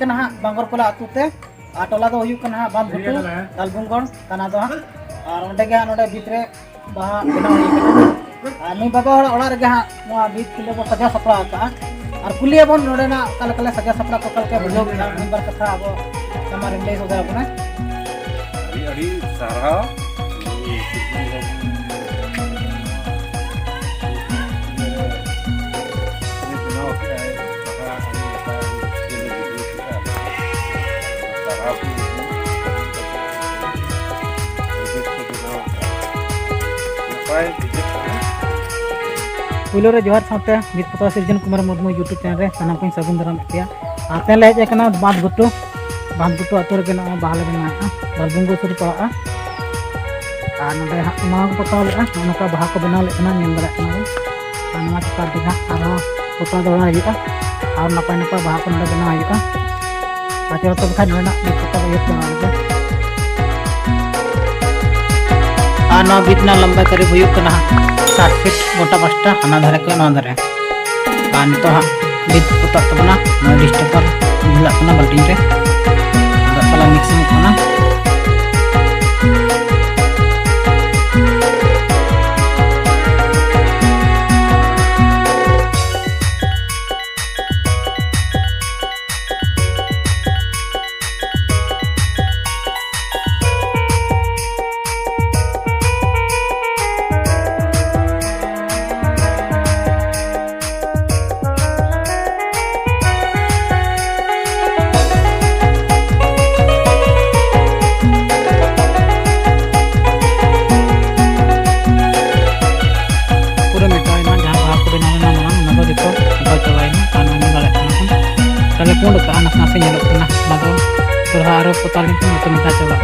कना हा बांगर कोला आतुते आ टोला दो हुयु कना हा बांध घुटू दालबुंगगढ़ ताना दो हा और ओंडे गे नोडे भितरे बाहा बेना हुई कना नी बाबा ओड़ा रे हा नोआ बीत किलो को सजा सपड़ा का और कुलिया बन नोडे ना कल कल सजा सपड़ा को कल के बुझो नी बार कथा अब हमारे ले हो जाबो ना अड़ी सारा पुलो रे जोहार साथे बीत पता सृजन कुमार मुर्मू यूट्यूब चैनल रे सानाम को सागुन दाराम किया आते ले हेज कना बांध गुट्टू आतुर के ना बाहले बना दालबुंगो सुर पड़ा आ नडे मा को पता ले नका बाहा को बना ले ना नेम दरा कना नमा चिका दिगा आर पता दरा हिया और नपाय नपाय बाहा को नडे बना हिया आते तो बखा नना बीत पता ये बना ले आ ना बीतना लंबा करीब हुई कना 60 फीट गोटा पास्टा हना धारे को ना धारे आ नितो हा बीत पता तबना डिस्टेंपर मिला कना बाल्टी रे साला मिक्सिंग कना pundak anak nasi nyelok kena bago berharap totalnya itu minta coba